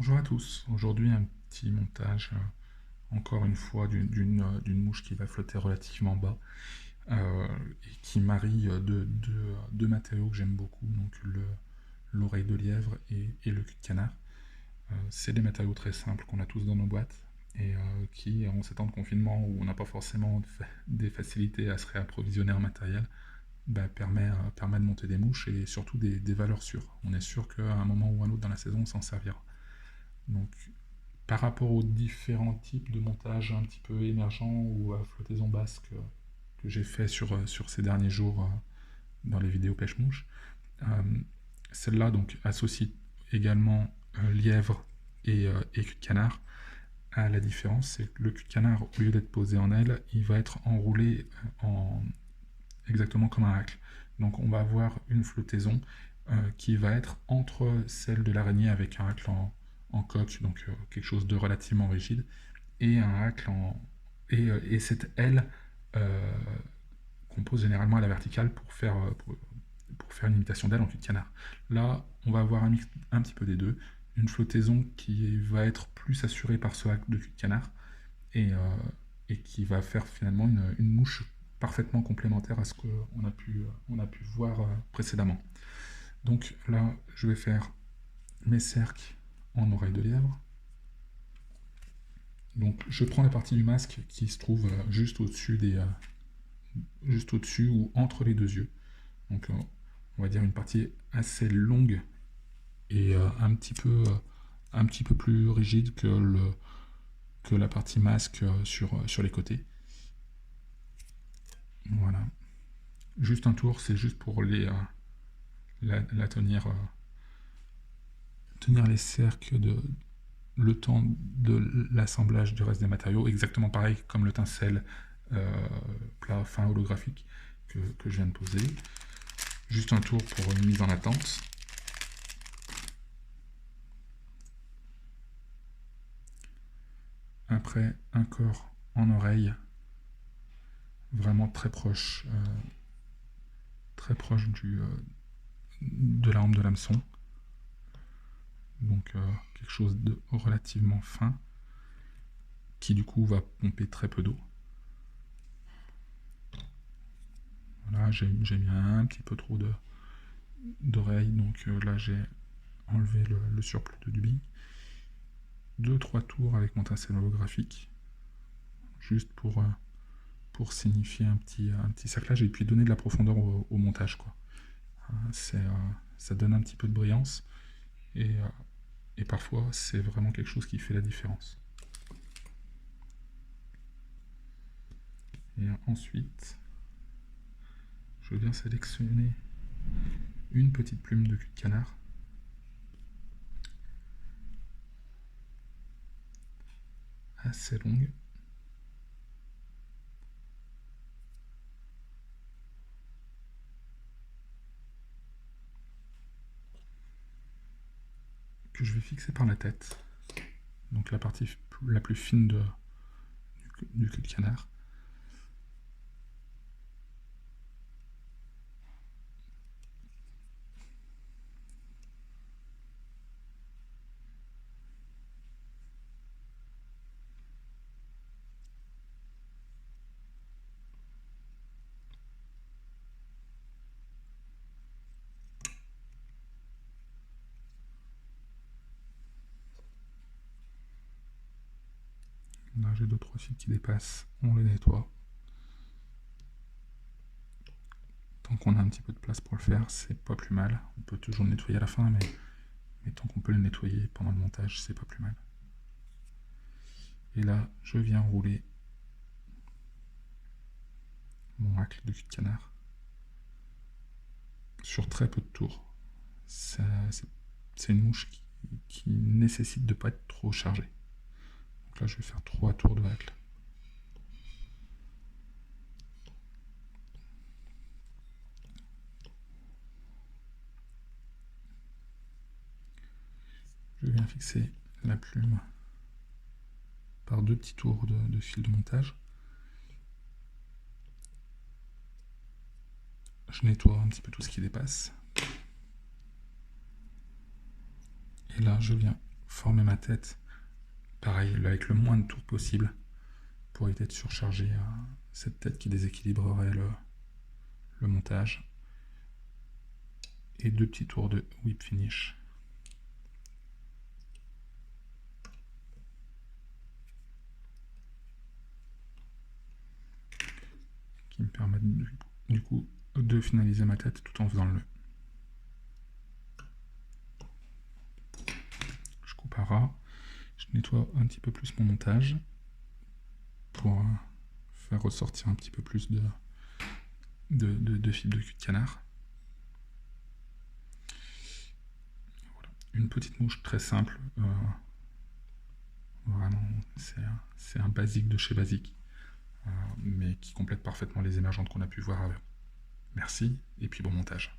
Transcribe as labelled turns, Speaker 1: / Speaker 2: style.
Speaker 1: Bonjour à tous. Aujourd'hui, un petit montage, encore une fois, d'une mouche qui va flotter relativement bas et qui marie deux matériaux que j'aime beaucoup, donc l'oreille de lièvre et le cul de canard. C'est des matériaux très simples qu'on a tous dans nos boîtes et qui, en ces temps de confinement où on n'a pas forcément des facilités à se réapprovisionner en matériel, permet de monter des mouches et surtout des valeurs sûres. On est sûr qu'à un moment ou à un autre dans la saison, on s'en servira. Donc, par rapport aux différents types de montages un petit peu émergents ou à flottaison basse que j'ai fait sur ces derniers jours dans les vidéos pêche-mouche, euh, celle-là donc associe également lièvre et cul de canard. La différence, c'est que le cul de canard, au lieu d'être posé en aile, il va être enroulé exactement comme un hacle. Donc on va avoir une flottaison qui va être entre celle de l'araignée avec un hacle en coque, donc quelque chose de relativement rigide, et un hacle et cette aile euh, qu'on pose généralement à la verticale pour faire une imitation d'aile en cul de canard. Là, on va avoir un petit peu des deux, une flottaison qui va être plus assurée par ce hacle de cul de canard et, euh, et qui va faire finalement une mouche parfaitement complémentaire à ce on a pu voir précédemment. Donc là, je vais faire mes cercles en oreille de lièvre. Donc je prends la partie du masque qui se trouve juste au-dessus ou entre les deux yeux. Donc on va dire une partie assez longue et un petit peu plus rigide que la partie masque sur les côtés. Voilà. Juste un tour, c'est juste pour la tenir les cercles le temps de l'assemblage du reste des matériaux, exactement pareil comme le tincelle plat fin holographique que je viens de poser. Juste un tour pour une mise en attente. Après, un corps en oreille, vraiment très proche de la hampe de l'hameçon. Donc quelque chose de relativement fin, qui du coup va pomper très peu d'eau. Voilà, j'ai mis un petit peu trop d'oreilles, donc là j'ai enlevé le surplus de dubie. 2-3 tours avec mon tincelle holographique, juste pour signifier un petit cerclage et puis donner de la profondeur au montage, quoi. Ça donne un petit peu de brillance et, euh, et parfois c'est vraiment quelque chose qui fait la différence. Et ensuite, je viens sélectionner une petite plume de cul de canard assez longue que je vais fixer par la tête, donc la partie la plus fine du cul de canard. Là j'ai 2-3 fils qui dépassent, on les nettoie. Tant qu'on a un petit peu de place pour le faire, c'est pas plus mal. On peut toujours le nettoyer à la fin, mais tant qu'on peut le nettoyer pendant le montage, c'est pas plus mal. Et là, je viens rouler mon hacle de cul de canard sur très peu de tours. C'est une mouche qui nécessite de ne pas être trop chargée. Donc là, je vais faire 3 tours de hacle. Je viens fixer la plume par 2 petits tours de fil de montage. Je nettoie un petit peu tout ce qui dépasse. Et là, je viens former ma tête, pareil, avec le moins de tours possible, pour éviter de surcharger cette tête qui déséquilibrerait le montage. Et 2 petits tours de whip finish. Qui me permettent du coup de finaliser ma tête tout en faisant le nœud. Je coupe à ras, je nettoie un petit peu plus mon montage pour faire ressortir un petit peu plus de fibres de cul de canard. Voilà. Une petite mouche très simple, vraiment c'est un basique de chez basique, mais qui complète parfaitement les émergentes qu'on a pu voir avant. Merci, et puis bon montage.